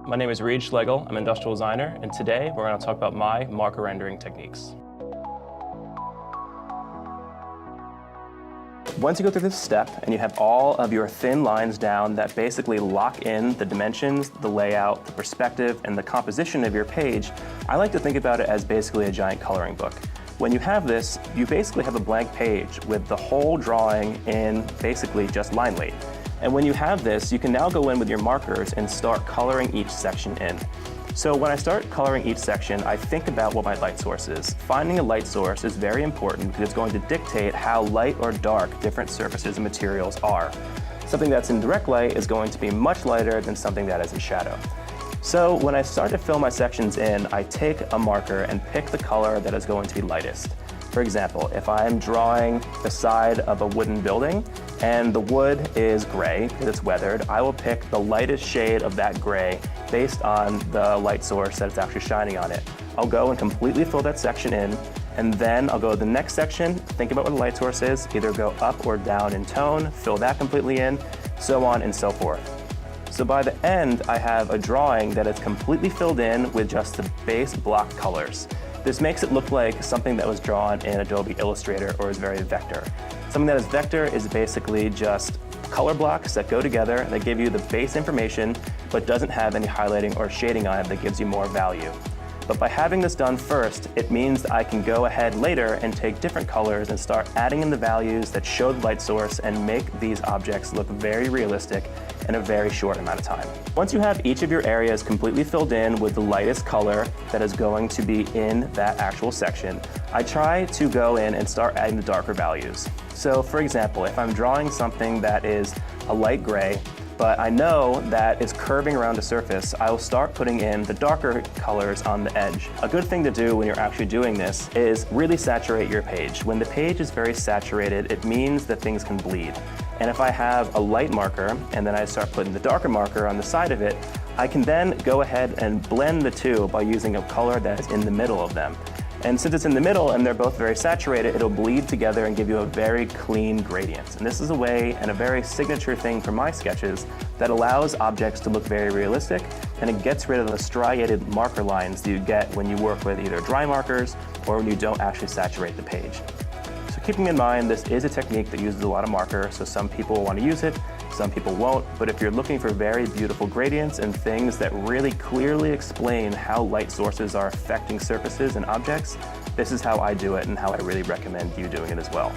My name is Reed Schlegel. I'm an industrial designer, and today we're going to talk about my marker rendering techniques. Once you go through this step and you have all of your thin lines down that basically lock in the dimensions, the layout, the perspective, and the composition of your page, I like to think about it as basically a giant coloring book. When you have this, you basically have a blank page with the whole drawing in basically just line weight. And when you have this, you can now go in with your markers and start coloring each section in. So when I start coloring each section, I think about what my light source is. Finding a light source is very important because it's going to dictate how light or dark different surfaces and materials are. Something that's in direct light is going to be much lighter than something that is in shadow. So when I start to fill my sections in, I take a marker and pick the color that is going to be lightest. For example, if I'm drawing the side of a wooden building and the wood is gray because it's weathered, I will pick the lightest shade of that gray based on the light source that it's actually shining on it. I'll go and completely fill that section in, and then I'll go to the next section, think about what the light source is, either go up or down in tone, fill that completely in, so on and so forth. So by the end, I have a drawing that is completely filled in with just the base block colors. This makes it look like something that was drawn in Adobe Illustrator or is very vector. Something that is vector is basically just color blocks that go together that give you the base information but doesn't have any highlighting or shading on it that gives you more value. But by having this done first, it means that I can go ahead later and take different colors and start adding in the values that show the light source and make these objects look very realistic in a very short amount of time. Once you have each of your areas completely filled in with the lightest color that is going to be in that actual section, I try to go in and start adding the darker values. So for example, if I'm drawing something that is a light gray, but I know that it's curving around a surface, I will start putting in the darker colors on the edge. A good thing to do when you're actually doing this is really saturate your page. When the page is very saturated, it means that things can bleed. And if I have a light marker and then I start putting the darker marker on the side of it, I can then go ahead and blend the two by using a color that is in the middle of them. And since it's in the middle and they're both very saturated, it'll bleed together and give you a very clean gradient. And this is a way and a very signature thing for my sketches that allows objects to look very realistic, and it gets rid of the striated marker lines that you get when you work with either dry markers or when you don't actually saturate the page. So keeping in mind, this is a technique that uses a lot of marker, so some people want to use it, some people won't, but if you're looking for very beautiful gradients and things that really clearly explain how light sources are affecting surfaces and objects, this is how I do it and how I really recommend you doing it as well.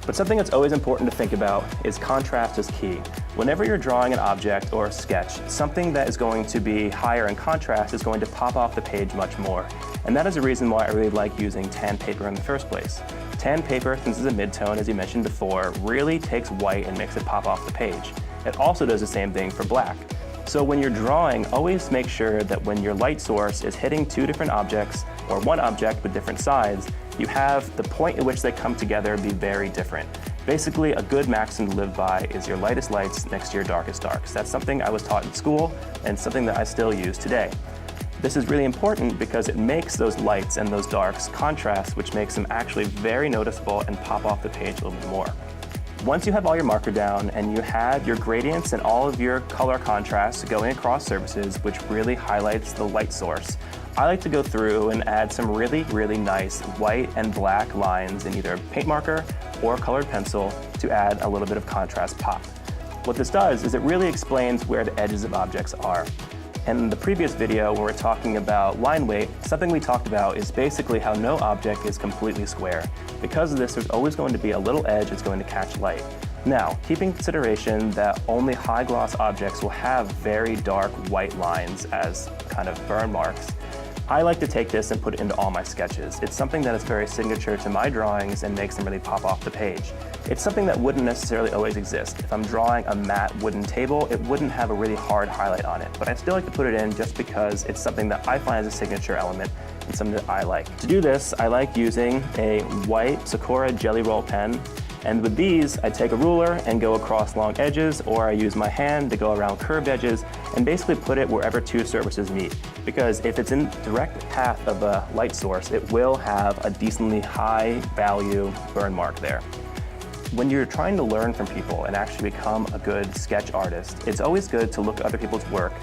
But something that's always important to think about is contrast is key. Whenever you're drawing an object or a sketch, something that is going to be higher in contrast is going to pop off the page much more. And that is the reason why I really like using tan paper in the first place. Tan paper, since it's a mid-tone, as you mentioned before, really takes white and makes it pop off the page. It also does the same thing for black. So when you're drawing, always make sure that when your light source is hitting two different objects or one object with different sides, you have the point at which they come together be very different. Basically, a good maxim to live by is your lightest lights next to your darkest darks. That's something I was taught in school and something that I still use today. This is really important because it makes those lights and those darks contrast, which makes them actually very noticeable and pop off the page a little bit more. Once you have all your marker down and you have your gradients and all of your color contrasts going across surfaces, which really highlights the light source, I like to go through and add some really, really nice white and black lines in either paint marker or colored pencil to add a little bit of contrast pop. What this does is it really explains where the edges of objects are. And in the previous video, when we're talking about line weight, something we talked about is basically how no object is completely square. Because of this, there's always going to be a little edge that's going to catch light. Now, keep in consideration that only high gloss objects will have very dark white lines as kind of burn marks. I like to take this and put it into all my sketches. It's something that is very signature to my drawings and makes them really pop off the page. It's something that wouldn't necessarily always exist. If I'm drawing a matte wooden table, it wouldn't have a really hard highlight on it, but I still like to put it in just because it's something that I find as a signature element and something that I like. To do this, I like using a white Sakura Jelly Roll pen. And with these, I take a ruler and go across long edges, or I use my hand to go around curved edges and basically put it wherever two surfaces meet. Because if it's in direct path of a light source, it will have a decently high value burn mark there. when you're trying to learn from people and actually become a good sketch artist, it's always good to look at other people's work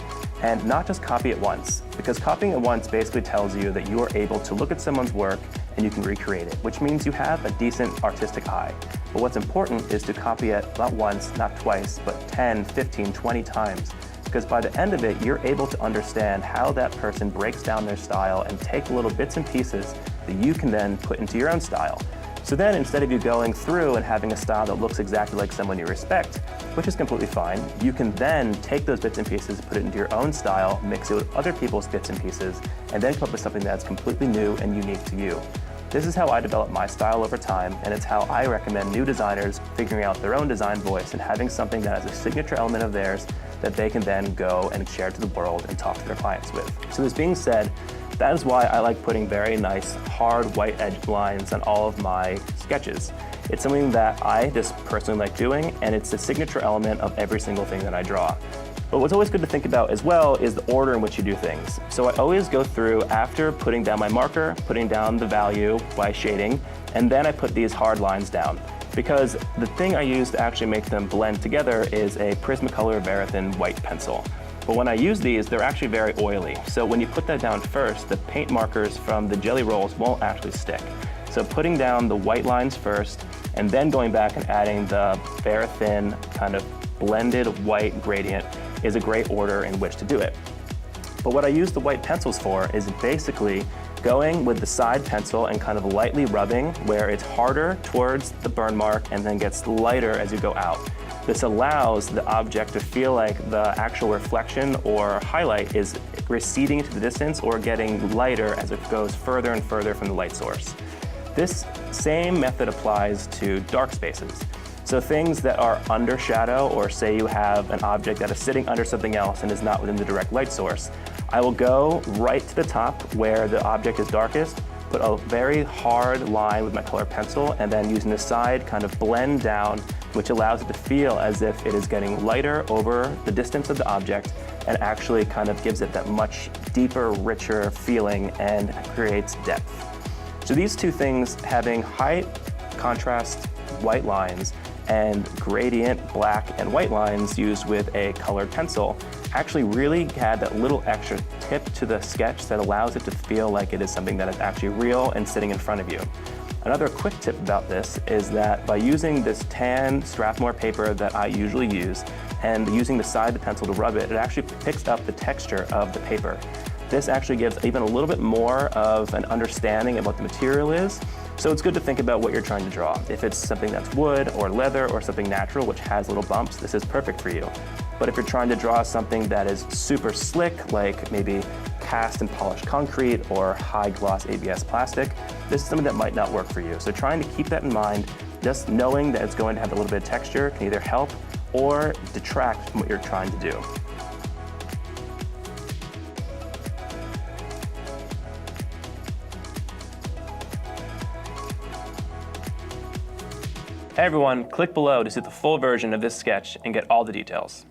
and not just copy it once, because copying it once basically tells you that you are able to look at someone's work and you can recreate it, which means you have a decent artistic eye. But what's important is to copy it not once, not twice, but 10, 15, 20 times. Because by the end of it, you're able to understand how that person breaks down their style and take little bits and pieces that you can then put into your own style. So then instead of you going through and having a style that looks exactly like someone you respect, which is completely fine, you can then take those bits and pieces, put it into your own style, mix it with other people's bits and pieces, and then come up with something that's completely new and unique to you. This is how I develop my style over time, and it's how I recommend new designers figuring out their own design voice and having something that has a signature element of theirs that they can then go and share to the world and talk to their clients with. So this being said, that is why I like putting very nice, hard white edge lines on all of my sketches. It's something that I just personally like doing, and it's a signature element of every single thing that I draw. But what's always good to think about as well is the order in which you do things. So I always go through after putting down my marker, putting down the value by shading, and then I put these hard lines down. Because the thing I use to actually make them blend together is a Prismacolor Verithin white pencil. But when I use these, they're actually very oily. So when you put that down first, the paint markers from the jelly rolls won't actually stick. So putting down the white lines first, and then going back and adding the Verithin kind of blended white gradient is a great order in which to do it. But what I use the white pencils for is basically going with the side pencil and kind of lightly rubbing where it's harder towards the burn mark and then gets lighter as you go out. This allows the object to feel like the actual reflection or highlight is receding into the distance or getting lighter as it goes further and further from the light source. This same method applies to dark spaces. So things that are under shadow, or say you have an object that is sitting under something else and is not within the direct light source, I will go right to the top where the object is darkest, put a very hard line with my color pencil, and then using the side kind of blend down, which allows it to feel as if it is getting lighter over the distance of the object and actually kind of gives it that much deeper, richer feeling and creates depth. So these two things, having high contrast white lines and gradient black and white lines used with a colored pencil, actually really had that little extra tip to the sketch that allows it to feel like it is something that is actually real and sitting in front of you. Another quick tip about this is that by using this tan Strathmore paper that I usually use and using the side of the pencil to rub it, it actually picks up the texture of the paper. This actually gives even a little bit more of an understanding of what the material is. So it's good to think about what you're trying to draw. If it's something that's wood or leather or something natural which has little bumps, this is perfect for you. But if you're trying to draw something that is super slick, like maybe cast and polished concrete or high gloss ABS plastic, this is something that might not work for you. So trying to keep that in mind, just knowing that it's going to have a little bit of texture can either help or detract from what you're trying to do. Hey everyone, click below to see the full version of this sketch and get all the details.